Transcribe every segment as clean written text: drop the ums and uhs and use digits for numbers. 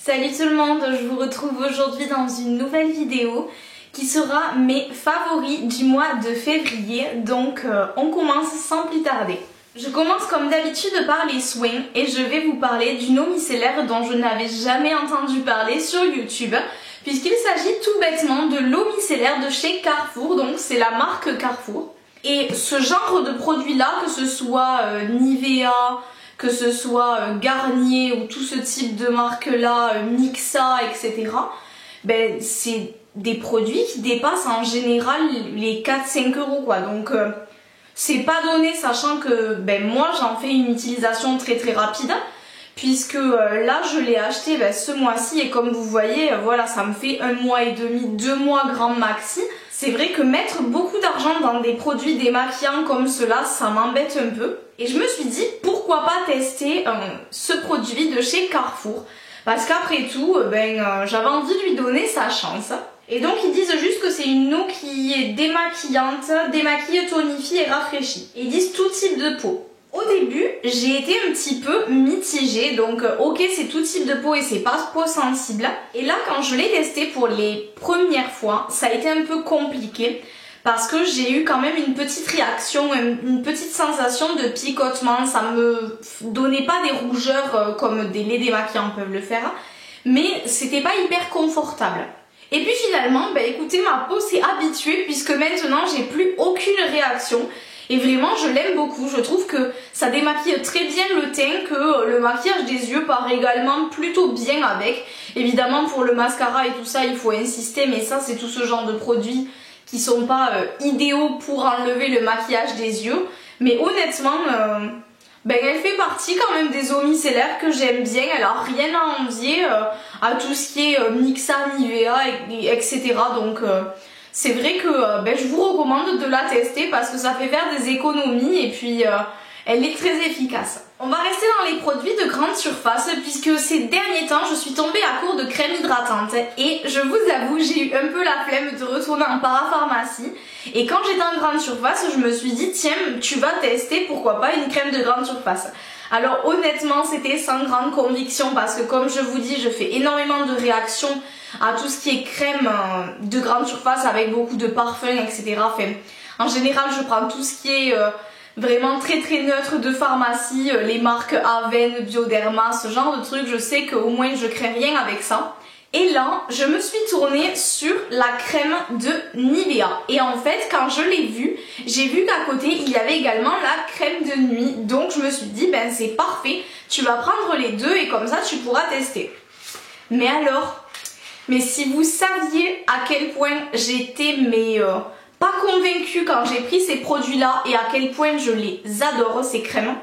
Salut tout le monde, je vous retrouve aujourd'hui dans une nouvelle vidéo qui sera mes favoris du mois de février, donc on commence sans plus tarder. Je commence comme d'habitude par les soins et je vais vous parler d'une eau micellaire dont je n'avais jamais entendu parler sur YouTube, puisqu'il s'agit tout bêtement de l'eau micellaire de chez Carrefour, donc c'est la marque Carrefour. Et ce genre de produit là, que ce soit Nivea, que ce soit Garnier ou tout ce type de marque là, Mixa, etc. Ben, c'est des produits qui dépassent en général les 4-5 euros quoi. Donc c'est pas donné, sachant que ben, moi j'en fais une utilisation très rapide. Puisque là je l'ai acheté ce mois-ci et comme vous voyez, voilà, ça me fait 1 mois et demi, 2 mois grand maxi. C'est vrai que mettre beaucoup d'argent dans des produits démaquillants comme cela, ça m'embête un peu. Et je me suis dit, pourquoi pas tester ce produit de chez Carrefour. Parce qu'après tout, j'avais envie de lui donner sa chance. Et donc ils disent juste que c'est une eau qui est démaquillante, démaquille, tonifie et rafraîchit. Ils disent tout type de peau. Au début, j'ai été un petit peu mitigée, donc ok c'est tout type de peau et c'est pas peau sensible. Et là quand je l'ai testé pour les premières fois, ça a été un peu compliqué parce que j'ai eu quand même une petite réaction, une petite sensation de picotement. Ça me donnait pas des rougeurs comme des laits démaquillants peuvent le faire, mais c'était pas hyper confortable. Et puis finalement, écoutez, ma peau s'est habituée puisque maintenant j'ai plus aucune réaction. Et vraiment je l'aime beaucoup, je trouve que ça démaquille très bien le teint, que le maquillage des yeux part également plutôt bien avec. Évidemment pour le mascara et tout ça il faut insister, mais ça c'est tout ce genre de produits qui sont pas idéaux pour enlever le maquillage des yeux. Mais honnêtement, elle fait partie quand même des eaux micellaires que j'aime bien, elle a rien à envier à tout ce qui est Mixa, Nivea, etc. Donc c'est vrai que je vous recommande de la tester parce que ça fait faire des économies et puis elle est très efficace. On va rester dans les produits de grande surface puisque ces derniers temps je suis tombée à court de crème hydratante et je vous avoue j'ai eu un peu la flemme de retourner en parapharmacie et quand j'étais en grande surface je me suis dit tiens tu vas tester pourquoi pas une crème de grande surface. Alors honnêtement c'était sans grande conviction parce que comme je vous dis je fais énormément de réactions à tout ce qui est crème de grande surface avec beaucoup de parfums etc. Enfin, en général je prends tout ce qui est vraiment très neutre de pharmacie, les marques Aven, Bioderma, ce genre de trucs, je sais qu'au moins je crains rien avec ça. Et là, je me suis tournée sur la crème de Nivea. Et en fait, quand je l'ai vue, j'ai vu qu'à côté, il y avait également la crème de nuit. Donc je me suis dit, c'est parfait, tu vas prendre les deux et comme ça tu pourras tester. Mais alors, mais si vous saviez à quel point j'étais pas convaincue quand j'ai pris ces produits là et à quel point je les adore ces crèmes,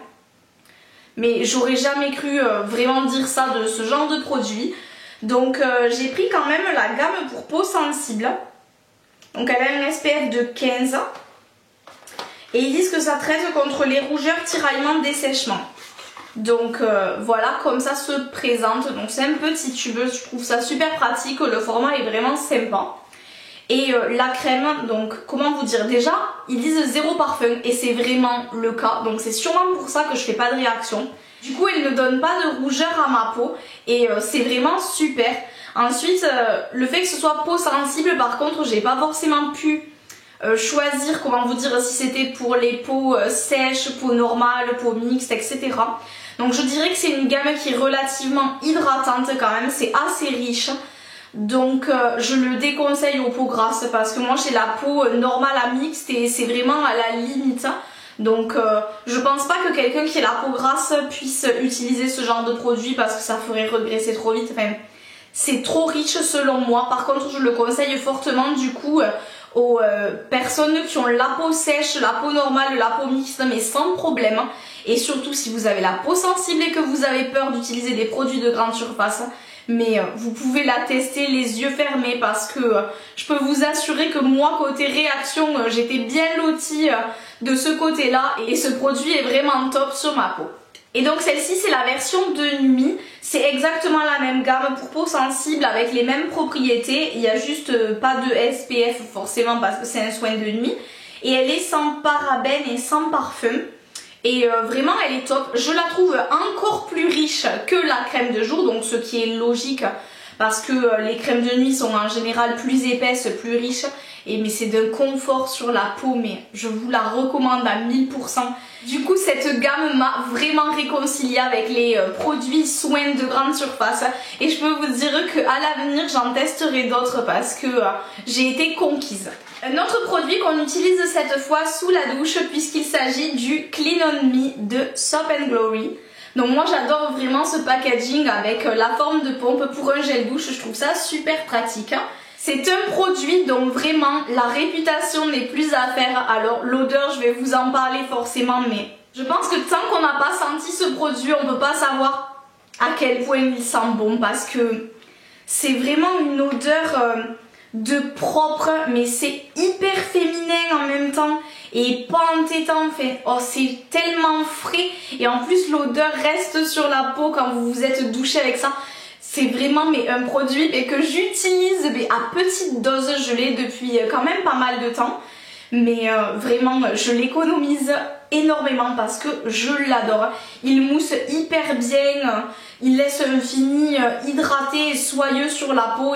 mais j'aurais jamais cru vraiment dire ça de ce genre de produit. Donc j'ai pris quand même la gamme pour peau sensible, donc elle a un SPF de 15 et ils disent que ça traite contre les rougeurs, tiraillements, dessèchements. Donc voilà comme ça se présente, donc c'est un petit tube, je trouve ça super pratique, le format est vraiment sympa. Et la crème, donc comment vous dire, déjà ils disent 0 parfum et c'est vraiment le cas, donc c'est sûrement pour ça que je fais pas de réaction. Du coup elle ne donne pas de rougeur à ma peau et c'est vraiment super. Ensuite le fait que ce soit peau sensible, par contre j'ai pas forcément pu choisir, comment vous dire, si c'était pour les peaux sèches, peau normale, peau mixte, etc. Donc je dirais que c'est une gamme qui est relativement hydratante quand même, c'est assez riche. Donc je le déconseille aux peaux grasses parce que moi j'ai la peau normale à mixte et c'est vraiment à la limite. Donc je pense pas que quelqu'un qui a la peau grasse puisse utiliser ce genre de produit parce que ça ferait regresser trop vite. Enfin, c'est trop riche selon moi. Par contre je le conseille fortement du coup aux personnes qui ont la peau sèche, la peau normale, la peau mixte, mais sans problème. Et surtout si vous avez la peau sensible et que vous avez peur d'utiliser des produits de grande surface, mais vous pouvez la tester les yeux fermés parce que je peux vous assurer que moi côté réaction j'étais bien lotie de ce côté là et ce produit est vraiment top sur ma peau. Et donc celle-ci c'est la version de nuit, c'est exactement la même gamme pour peau sensible avec les mêmes propriétés, il n'y a juste pas de SPF forcément parce que c'est un soin de nuit et elle est sans parabènes et sans parfum. Et vraiment elle est top. Je la trouve encore plus riche que la crème de jour, donc ce qui est logique parce que les crèmes de nuit sont en général plus épaisses, plus riches. Mais c'est d'un confort sur la peau, mais je vous la recommande à 1000%. Du coup cette gamme m'a vraiment réconciliée avec les produits soins de grande surface. Et je peux vous dire qu'à l'avenir j'en testerai d'autres parce que j'ai été conquise. Un autre produit qu'on utilise cette fois sous la douche puisqu'il s'agit du Clean On Me de Soap & Glory. Donc moi j'adore vraiment ce packaging avec la forme de pompe pour un gel douche, je trouve ça super pratique. C'est un produit dont vraiment la réputation n'est plus à faire. Alors l'odeur je vais vous en parler forcément, mais je pense que tant qu'on n'a pas senti ce produit on ne peut pas savoir à quel point il sent bon parce que c'est vraiment une odeur de propre, mais c'est hyper féminin en même temps et pas entêtant. Oh, c'est tellement frais et en plus l'odeur reste sur la peau quand vous vous êtes douché avec ça. C'est vraiment un produit que j'utilise à petite dose. Je l'ai depuis quand même pas mal de temps, mais vraiment je l'économise énormément parce que je l'adore. Il mousse hyper bien, il laisse un fini hydraté et soyeux sur la peau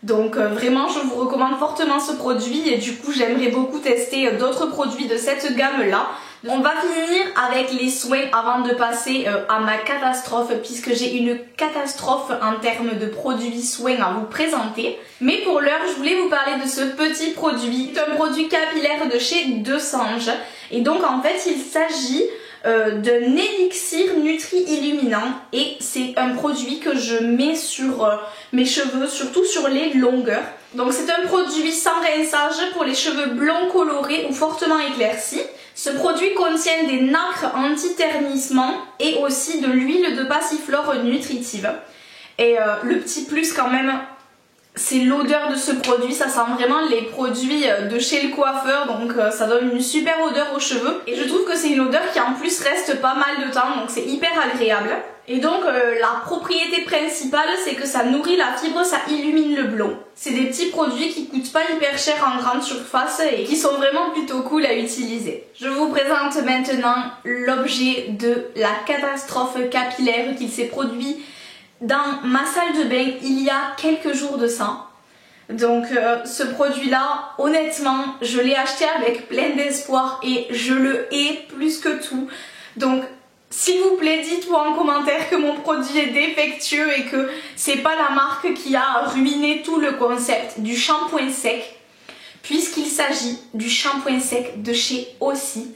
donc vraiment je vous recommande fortement ce produit et du coup j'aimerais beaucoup tester d'autres produits de cette gamme là. On va finir avec les soins avant de passer à ma catastrophe puisque j'ai une catastrophe en termes de produits soins à vous présenter. Mais pour l'heure je voulais vous parler de ce petit produit. C'est un produit capillaire de chez Desange et donc en fait il s'agit d'un élixir nutri-illuminant et c'est un produit que je mets sur mes cheveux, surtout sur les longueurs. Donc c'est un produit sans rinçage pour les cheveux blonds colorés ou fortement éclaircis. Ce produit contient des nacres anti-ternissement et aussi de l'huile de passiflore nutritive. Et le petit plus quand même, c'est l'odeur de ce produit. Ça sent vraiment les produits de chez le coiffeur, donc ça donne une super odeur aux cheveux. Et je trouve que c'est une odeur qui en plus reste pas mal de temps, donc c'est hyper agréable. Et donc la propriété principale, c'est que ça nourrit la fibre, ça illumine le blond. C'est des petits produits qui coûtent pas hyper cher en grande surface et qui sont vraiment plutôt cool à utiliser. Je vous présente maintenant l'objet de la catastrophe capillaire qui s'est produit dans ma salle de bain il y a quelques jours de ça. Donc ce produit là, honnêtement, je l'ai acheté avec plein d'espoir et je le hais plus que tout. Donc s'il vous plaît, dites-moi en commentaire que mon produit est défectueux et que c'est pas la marque qui a ruiné tout le concept du shampoing sec, puisqu'il s'agit du shampoing sec de chez Aussie.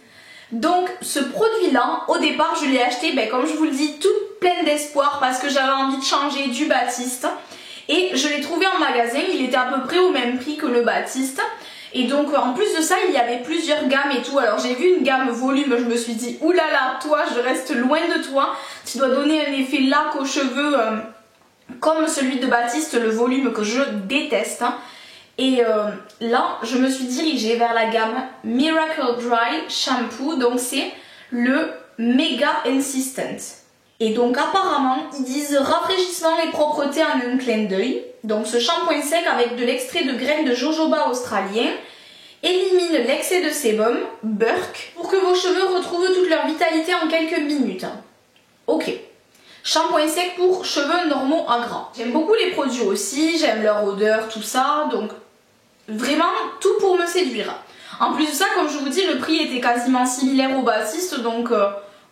Donc ce produit là, au départ je l'ai acheté, comme je vous le dis, toute pleine d'espoir parce que j'avais envie de changer du Baptiste. Et je l'ai trouvé en magasin, il était à peu près au même prix que le Baptiste. Et donc en plus de ça il y avait plusieurs gammes et tout. Alors j'ai vu une gamme volume, je me suis dit oulala, toi je reste loin de toi, tu dois donner un effet lac aux cheveux comme celui de Baptiste, le volume que je déteste. Et là je me suis dirigée vers la gamme Miracle Dry Shampoo, donc c'est le Mega Insistent. Et donc apparemment ils disent rafraîchissement et propreté en un clin d'œil. Donc ce shampoing sec avec de l'extrait de graines de jojoba australien élimine l'excès de sébum, Burke, pour que vos cheveux retrouvent toute leur vitalité en quelques minutes. Ok. Shampoing sec pour cheveux normaux à gras. J'aime beaucoup les produits aussi, j'aime leur odeur, tout ça, donc vraiment tout pour me séduire. En plus de ça, comme je vous dis, le prix était quasiment similaire au Baptiste, donc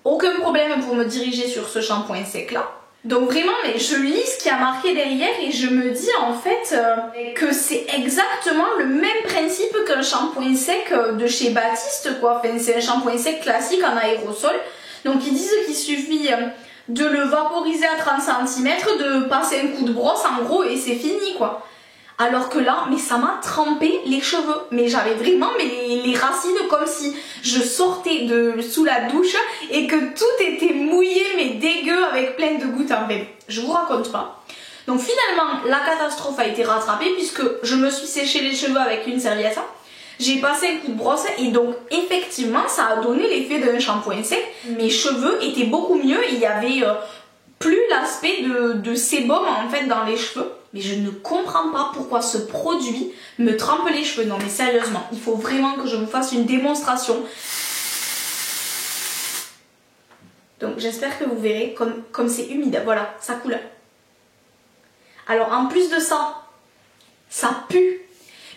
aucun problème pour me diriger sur ce shampoing sec là. Donc vraiment, mais je lis ce qui a marqué derrière et je me dis en fait que c'est exactement le même principe qu'un shampoing sec de chez Baptiste quoi. Enfin, c'est un shampoing sec classique en aérosol. Donc ils disent qu'il suffit de le vaporiser à 30 cm, de passer un coup de brosse en gros et c'est fini quoi. Alors que là, mais ça m'a trempé les cheveux. Mais j'avais vraiment les racines comme si je sortais de sous la douche et que tout était mouillé mais dégueu avec plein de gouttes en fait. Je vous raconte pas. Donc finalement, la catastrophe a été rattrapée puisque je me suis séché les cheveux avec une serviette. J'ai passé un coup de brosse et donc effectivement, ça a donné l'effet d'un shampoing sec. Mes cheveux étaient beaucoup mieux. Il y avait plus l'aspect de sébum en fait dans les cheveux. Mais je ne comprends pas pourquoi ce produit me trempe les cheveux. Non mais sérieusement, il faut vraiment que je vous fasse une démonstration. Donc j'espère que vous verrez comme c'est humide. Voilà, ça coule. Alors en plus de ça, ça pue.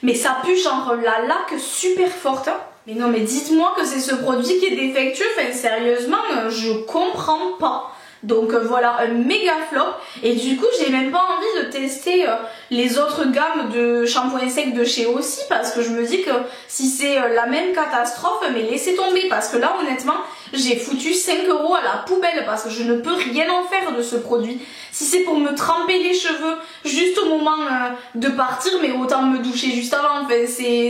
Mais ça pue genre la laque super forte. Mais non mais dites-moi que c'est ce produit qui est défectueux. Enfin sérieusement, je comprends pas. Donc voilà, un méga flop. Et du coup, j'ai même pas envie de tester les autres gammes de shampoing sec de chez Aussi, parce que je me dis que si c'est la même catastrophe, mais laissez tomber. Parce que là, honnêtement, j'ai foutu 5 € à la poubelle parce que je ne peux rien en faire de ce produit. Si c'est pour me tremper les cheveux juste au moment de partir, mais autant me doucher juste avant. Enfin,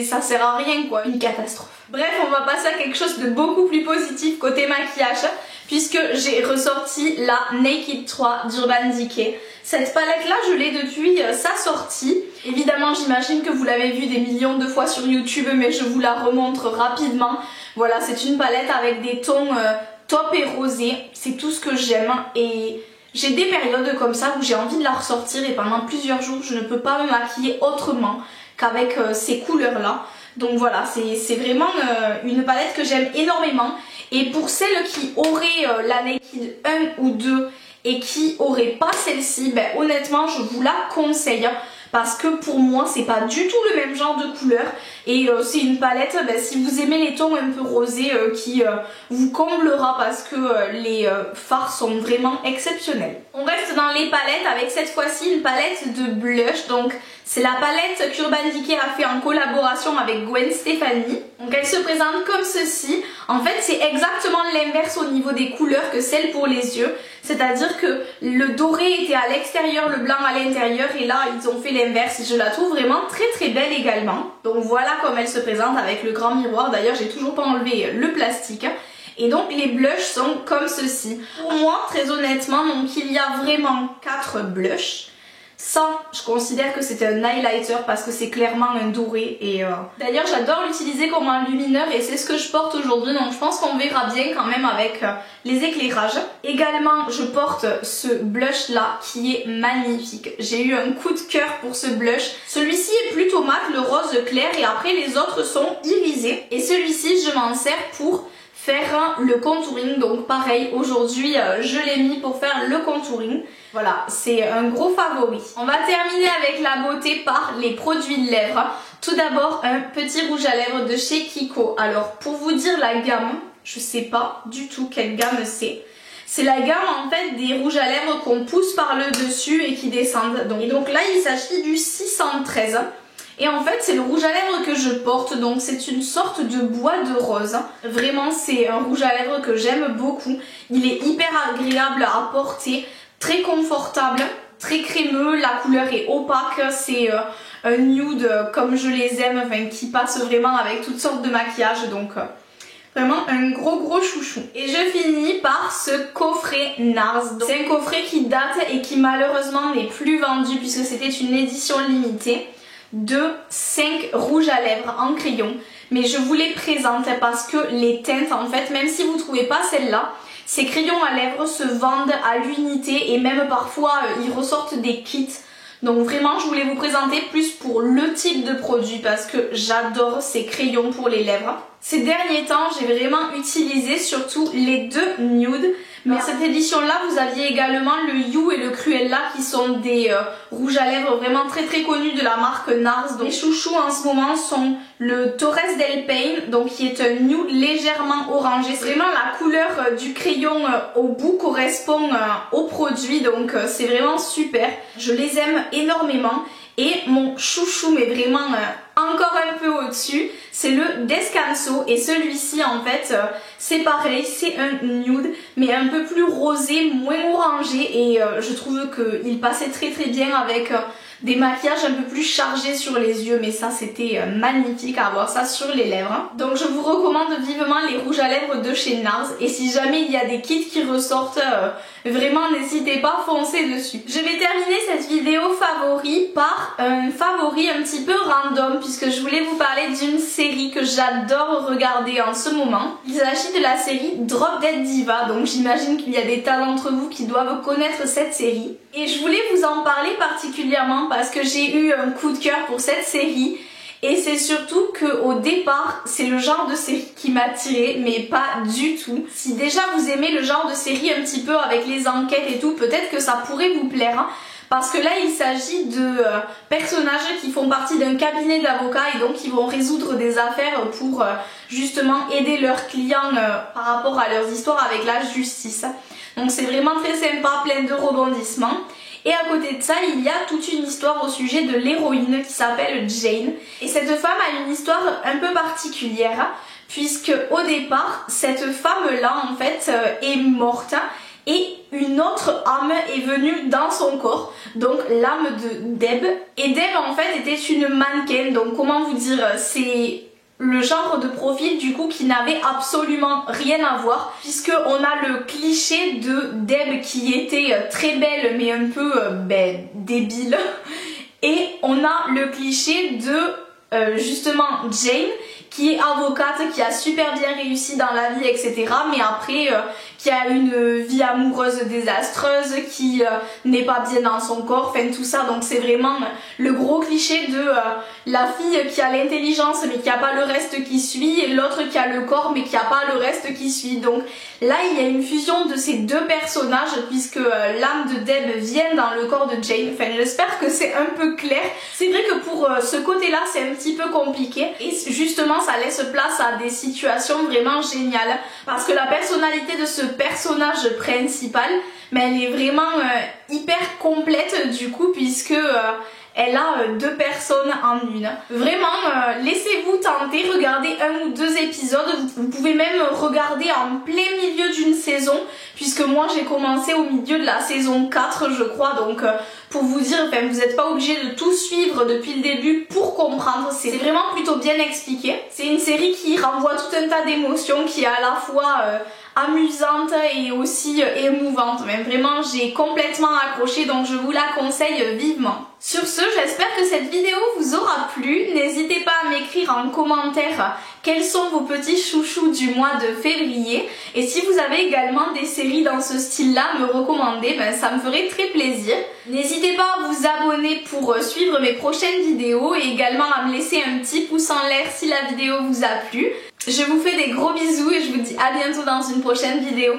ça sert à rien quoi, une catastrophe. Bref, on va passer à quelque chose de beaucoup plus positif côté maquillage, puisque j'ai ressorti la Naked 3 d'Urban Decay. Cette palette là, je l'ai depuis sa sortie. Évidemment, j'imagine que vous l'avez vue des millions de fois sur YouTube, mais je vous la remontre rapidement. Voilà, c'est une palette avec des tons taupe et rosé. C'est tout ce que j'aime et j'ai des périodes comme ça où j'ai envie de la ressortir et pendant plusieurs jours, je ne peux pas me maquiller autrement qu'avec ces couleurs là. Donc voilà, c'est vraiment une palette que j'aime énormément. Et pour celles qui auraient la Naked 1 ou 2 et qui auraient pas celle-ci, ben honnêtement je vous la conseille. Parce que pour moi c'est pas du tout le même genre de couleur. Et c'est une palette, ben, si vous aimez les tons un peu rosés, qui vous comblera parce que les fards sont vraiment exceptionnels. On reste dans les palettes avec cette fois-ci une palette de blush. Donc c'est la palette qu'Urban Decay a fait en collaboration avec Gwen Stefani. Donc elle se présente comme ceci. En fait c'est exactement l'inverse au niveau des couleurs que celle pour les yeux. C'est-à-dire que le doré était à l'extérieur, le blanc à l'intérieur, et là ils ont fait l'inverse. Et je la trouve vraiment très très belle également. Donc voilà comme elle se présente avec le grand miroir. D'ailleurs j'ai toujours pas enlevé le plastique. Et donc les blushs sont comme ceci. Pour moi, très honnêtement, donc il y a vraiment 4 blushs. Ça, je considère que c'est un highlighter parce que c'est clairement un doré. Et d'ailleurs, j'adore l'utiliser comme enlumineur et c'est ce que je porte aujourd'hui. Donc je pense qu'on verra bien quand même avec les éclairages. Également, je porte ce blush là qui est magnifique. J'ai eu un coup de cœur pour ce blush. Celui-ci est plutôt mat, le rose clair, et après les autres sont irisés. Et celui-ci, je m'en sers pour faire le contouring. Donc pareil, aujourd'hui je l'ai mis pour faire le contouring. Voilà, c'est un gros favori. On va terminer avec la beauté par les produits de lèvres. Tout d'abord un petit rouge à lèvres de chez Kiko. Alors pour vous dire la gamme, je sais pas du tout quelle gamme c'est. C'est la gamme en fait des rouges à lèvres qu'on pousse par le dessus et qui descendent. Et donc là il s'agit du 613. Et en fait c'est le rouge à lèvres que je porte, donc c'est une sorte de bois de rose. Vraiment c'est un rouge à lèvres que j'aime beaucoup. Il est hyper agréable à porter, très confortable, très crémeux, la couleur est opaque, c'est un nude comme je les aime, enfin, qui passe vraiment avec toutes sortes de maquillage, donc vraiment un gros chouchou. Et je finis par ce coffret NARS. C'est un coffret qui date et qui malheureusement n'est plus vendu puisque c'était une édition limitée de 5 rouges à lèvres en crayon. Mais je vous les présente parce que les teintes, en fait, même si vous ne trouvez pas celle-là, ces crayons à lèvres se vendent à l'unité et même parfois ils ressortent des kits. Donc vraiment je voulais vous présenter plus pour le type de produit parce que j'adore ces crayons pour les lèvres. Ces derniers temps j'ai vraiment utilisé surtout les deux nudes. Mais dans cette édition là vous aviez également le You et le Cruella qui sont des rouges à lèvres vraiment très connus de la marque NARS. Donc, les chouchous en ce moment sont le Torres del Paine, donc qui est un nude légèrement orangé. Vraiment la couleur du crayon au bout correspond au produit, donc c'est vraiment super. Je les aime énormément. Et mon chouchou, mais vraiment encore un peu au-dessus, c'est le Descanso. Et celui-ci en fait c'est pareil, c'est un nude mais un peu plus rosé, moins orangé. Et je trouve qu'il passait très bien avec des maquillages un peu plus chargés sur les yeux. Mais ça c'était magnifique à avoir ça sur les lèvres. Donc je vous recommande vivement les rouges à lèvres de chez NARS. Et si jamais il y a des kits qui ressortent, vraiment n'hésitez pas, foncez dessus. Je vais terminer cette vidéo favori par un favori un petit peu random, puisque je voulais vous parler d'une série que j'adore regarder en ce moment. Il s'agit de la série Drop Dead Diva, donc j'imagine qu'il y a des tas d'entre vous qui doivent connaître cette série. Et je voulais vous en parler particulièrement parce que j'ai eu un coup de cœur pour cette série. Et c'est surtout qu'au départ, c'est le genre de série qui m'a attirée, mais pas du tout. Si déjà vous aimez le genre de série un petit peu avec les enquêtes et tout, peut-être que ça pourrait vous plaire. Hein, parce que là, il s'agit de personnages qui font partie d'un cabinet d'avocats et donc qui vont résoudre des affaires pour justement aider leurs clients par rapport à leurs histoires avec la justice. Donc c'est vraiment très sympa, plein de rebondissements. Et à côté de ça, il y a toute une histoire au sujet de l'héroïne qui s'appelle Jane. Et cette femme a une histoire un peu particulière, puisque au départ, cette femme-là, en fait, est morte et une autre âme est venue dans son corps, donc l'âme de Deb. Et Deb, en fait, était une mannequin, donc comment vous dire, c'est le genre de profil du coup qui n'avait absolument rien à voir, puisque on a le cliché de Deb qui était très belle mais un peu débile, et on a le cliché de justement Jane qui est avocate, qui a super bien réussi dans la vie, etc. Mais après, qui a une vie amoureuse désastreuse, qui n'est pas bien dans son corps, enfin tout ça. Donc c'est vraiment le gros cliché de la fille qui a l'intelligence mais qui a pas le reste qui suit, et l'autre qui a le corps mais qui a pas le reste qui suit. Donc là, il y a une fusion de ces deux personnages, puisque l'âme de Deb vient dans le corps de Jane. Enfin, j'espère que c'est un peu clair. C'est vrai que pour ce côté-là, c'est un petit peu compliqué. Et justement, ça laisse place à des situations vraiment géniales. Parce que la personnalité de ce personnage principal, mais elle est vraiment hyper complète du coup, puisque elle a deux personnes en une. Vraiment, laissez-vous tenter, regardez un ou deux épisodes. Vous pouvez même regarder en plein milieu d'une saison, puisque moi j'ai commencé au milieu de la saison 4 je crois, donc pour vous dire, enfin, vous n'êtes pas obligé de tout suivre depuis le début pour comprendre, c'est vraiment plutôt bien expliqué. C'est une série qui renvoie tout un tas d'émotions, qui est à la fois amusante et aussi émouvante. Mais vraiment, j'ai complètement accroché, donc je vous la conseille vivement. Sur ce, j'espère que cette vidéo vous aura plu. N'hésitez pas à m'écrire en commentaire quels sont vos petits chouchous du mois de février. Et si vous avez également des séries dans ce style-là à me recommander, ça me ferait très plaisir. N'hésitez pas à vous abonner pour suivre mes prochaines vidéos et également à me laisser un petit pouce en l'air si la vidéo vous a plu. Je vous fais des gros bisous et je vous dis à bientôt dans une prochaine vidéo.